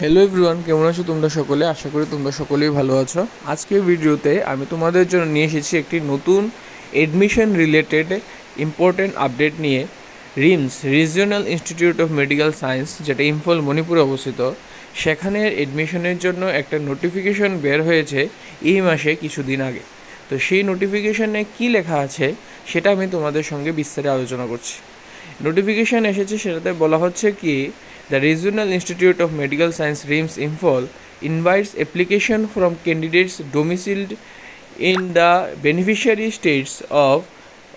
Hello everyone, কেমন আছো তোমরা সকলে? আশা করি তোমরা সকলেই ভালো আছো। আজকের ভিডিওতে আমি তোমাদের জন্য নিয়ে এসেছি একটি নতুন এডমিশন রিলেটেড ইম্পর্টেন্ট আপডেট নিয়ে। Rims regional institute of medical science, যেটা ইম্ফল মণিপুরে অবস্থিত, সেখানের এডমিশনের জন্য একটা নোটিফিকেশন বের হয়েছে এই মাসে কিছুদিন আগে। তো সেই নোটিফিকেশনে কি লেখা আছে সেটা আমি তোমাদের সঙ্গে বিস্তারে আলোচনা করছি। নোটিফিকেশন এসেছে, সেটাতে বলা হচ্ছে কি, The Regional Institute of Medical Science RIMS Imphal invites application from candidates domiciled in the beneficiary states of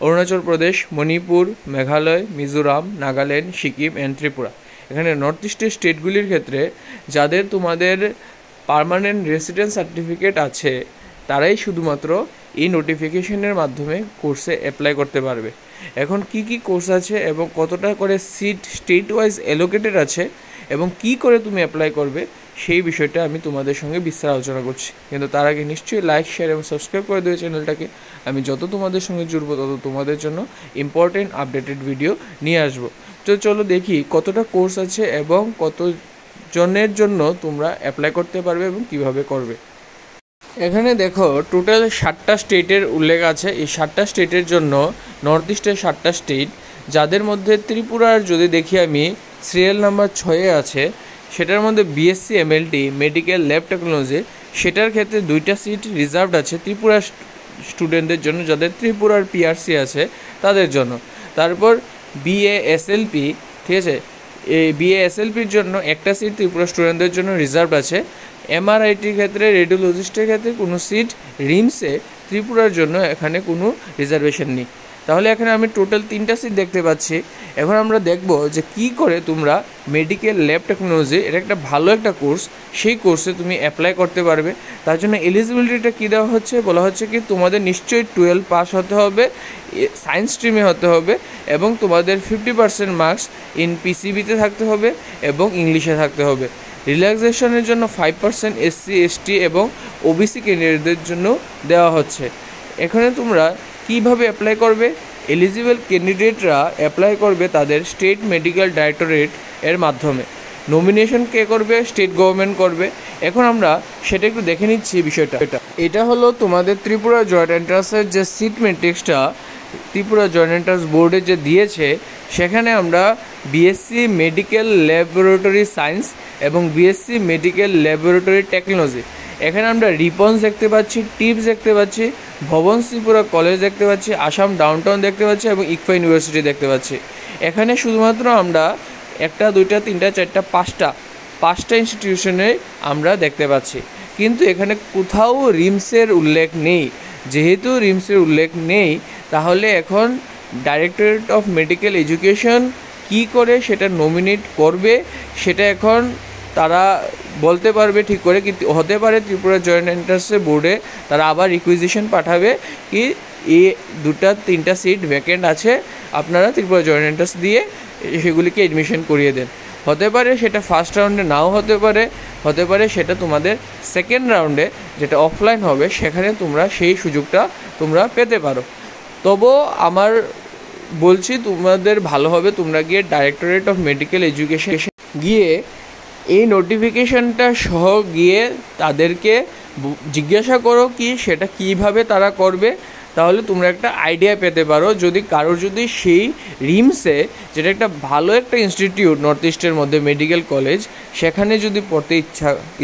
Arunachal Pradesh, Manipur, Meghalaya, Mizoram, Nagaland, Sikkim and Tripura. এখানে নর্থ ইস্টের স্টেটগুলির ক্ষেত্রে যাদের তোমাদের পার্মানেন্ট রেসিডেন্স সার্টিফিকেট আছে তারাই শুধুমাত্র এই নোটিফিকেশনের মাধ্যমে কোর্সে অ্যাপ্লাই করতে পারবে। এখন কি কি কোর্স আছে এবং কতটা করে সিট স্টেট ওয়াইজ অ্যালোকেটেড আছে এবং কি করে তুমি অ্যাপ্লাই করবে সেই বিষয়টা আমি তোমাদের সঙ্গে বিস্তার আলোচনা করছি। কিন্তু তার আগে নিশ্চয়ই লাইক, শেয়ার এবং সাবস্ক্রাইব করে দেবে চ্যানেলটাকে। আমি যত তোমাদের সঙ্গে জুড়বো তত তোমাদের জন্য ইম্পর্টেন্ট আপডেটেড ভিডিও নিয়ে আসবো। তো চলো দেখি কতটা কোর্স আছে এবং কত জনের জন্য তোমরা অ্যাপ্লাই করতে পারবে এবং কিভাবে করবে। এখানে দেখো টোটাল 7টা স্টেটের উল্লেখ আছে। এই 7টা স্টেটের জন্য নর্থ ইস্টের 7টা স্টেট, যাদের মধ্যে ত্রিপুরার যদি দেখি আমি সিরিয়াল নাম্বার 6-এ আছে, সেটার মধ্যে BSc MLT medical lab technology, সেটার ক্ষেত্রে 2টা সিট রিজার্ভড আছে ত্রিপুরা স্টুডেন্টদের জন্য, যাদের ত্রিপুরার পিআরসি আছে তাদের জন্য। তারপর বিএএসএলপি, ঠিক আছে, এই বিএএসএলপির জন্য একটা সিট ত্রিপুরা স্টুডেন্টদের জন্য রিজার্ভ আছে। এমআরআইটির ক্ষেত্রে, রেডিওলজিস্টের ক্ষেত্রে কোনো সিট রিমসে ত্রিপুরার জন্য এখানে কোনো রিজার্ভেশন নেই। তাহলে এখানে আমি টোটাল 3টা সিট দেখতে পাচ্ছি। এখন আমরা দেখব যে কি করে তোমরা মেডিকেল ল্যাব টেকনোলজি, এটা একটা ভালো একটা কোর্স, সেই কোর্সে তুমি অ্যাপ্লাই করতে পারবে। তার জন্য এলিজিবিলিটিটা কী দেওয়া হচ্ছে, বলা হচ্ছে কি তোমাদের নিশ্চয়ই 12 পাস হতে হবে, সায়েন্স স্ট্রিমে হতে হবে এবং তোমাদের 50% মার্কস ইন পিসিবিতে থাকতে হবে এবং ইংলিশে থাকতে হবে। রিল্যাক্সেশনের জন্য 5% এসসি, এসটি এবং ওবিসি ক্যান্ডিডেটদের জন্য দেওয়া হচ্ছে। এখানে তোমরা কিভাবে অ্যাপ্লাই করবে? এলিজিবল ক্যান্ডিডেটরা অ্যাপ্লাই করবে তাদের স্টেট মেডিকেল ডাইরেক্টরেট এর মাধ্যমে। নমিনেশন কে করবে? স্টেট গভর্নমেন্ট করবে। এখন আমরা সেটা একটু দেখে নিচ্ছি বিষয়টা। এটা হলো তোমাদের ত্রিপুরা জয়েন্ট এন্ট্রান্সের যে সিট ম্যাট্রিক্সটা ত্রিপুরা জয়েন্ট এন্ট্রান্স বোর্ডে যে দিয়েছে, সেখানে আমরা বিএসসি মেডিকেল ল্যাবরেটরি সায়েন্স এবং বিএসসি মেডিকেল ল্যাবরেটরি টেকনোলজি, এখানে আমরা রিপন্স দেখতে পাচ্ছি, টিপস দেখতে পাচ্ছি, ভবন ত্রিপুরা কলেজ দেখতে পাচ্ছি, আসাম ডাউনটাউন দেখতে পাচ্ছি এবং ইকফা ইউনিভার্সিটি দেখতে পাচ্ছি। এখানে শুধুমাত্র আমরা 1, 2, 3, 4, 5টা ইনস্টিটিউশনে আমরা দেখতে পাচ্ছি, কিন্তু এখানে কোথাও রিমসের উল্লেখ নেই। যেহেতু রিমসের উল্লেখ নেই, তাহলে এখন ডাইরেক্টরেট অফ মেডিকেল এডুকেশন কি করে সেটা নমিনেট করবে সেটা এখন তারা বলতে পারবে ঠিক করে। কিন্তু হতে পারে ত্রিপুরা জয়েন্ট এন্ট্রান্সের বোর্ডে তারা আবার রিকুইজিশন পাঠাবে কি এই 2-3টা সিট ভ্যাকেন্ট আছে, আপনারা ত্রিপুরা জয়েন্ট এন্ট্রান্স দিয়ে সেগুলিকে এডমিশন করিয়ে দেন। হতে পারে সেটা ফার্স্ট রাউন্ডে নাও হতে পারে সেটা তোমাদের সেকেন্ড রাউন্ডে, যেটা অফলাইন হবে, সেখানে তোমরা সেই সুযোগটা তোমরা পেতে পারো। তবুও আমার বলছি তোমাদের ভালো হবে তোমরা গিয়ে ডাইরেক্টরেট অফ মেডিকেল এডুকেশন গিয়ে এই নোটিফিকেশনটা সহ গিয়ে তাদেরকে জিজ্ঞাসা করো কি সেটা কিভাবে তারা করবে, তাহলে তোমরা একটা আইডিয়া পেতে পারো। যদি কারোর যদি সেই রিমসে, যেটা একটা ভালো একটা ইনস্টিটিউট নর্থ ইস্টের মধ্যে মেডিকেল কলেজ, সেখানে যদি পড়তে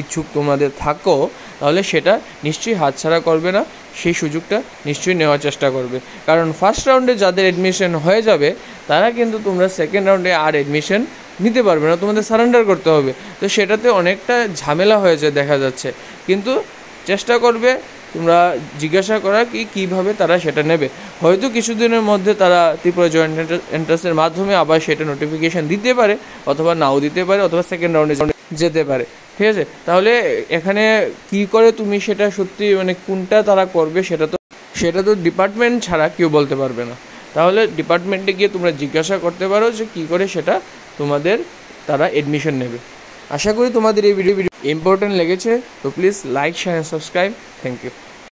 ইচ্ছুক তোমাদের থাকো, তাহলে সেটা নিশ্চয়ই হাতছাড়া করবে না, সেই সুযোগটা নিশ্চয়ই নেওয়ার চেষ্টা করবে। কারণ ফার্স্ট রাউন্ডে যাদের অ্যাডমিশন হয়ে যাবে তারা কিন্তু তোমরা সেকেন্ড রাউন্ডে আর অ্যাডমিশন নিতে পারবে না, তোমাদের সারেন্ডার করতে হবে। তো সেটাতে অনেকটা ঝামেলা হয়েছে দেখা যাচ্ছে। কিন্তু চেষ্টা করবে তোমরা জিজ্ঞাসা করা কীভাবে তারা সেটা নেবে। হয়তো কিছুদিনের মধ্যে তারা ত্রিপুরা জয়েন্ট এন্ট্রান্সের মাধ্যমে আবার সেটা নোটিফিকেশান দিতে পারে, অথবা নাও দিতে পারে, অথবা সেকেন্ড রাউন্ডে যেতে পারে। ঠিক আছে, তাহলে এখানে কি করে তুমি সেটা সত্যি মানে কোনটা তারা করবে সেটা তো ডিপার্টমেন্ট ছাড়া কেউ বলতে পারবে না। তাহলে ডিপার্টমেন্টে গিয়ে তোমরা জিজ্ঞাসা করতে পারো যে কী করে সেটা তোমাদের তারা এডমিশন নেবে। আশা করি তোমাদের এই ভিডিও ইম্পর্টেন্ট লেগেছে। তো please like, share, subscribe. Thank you.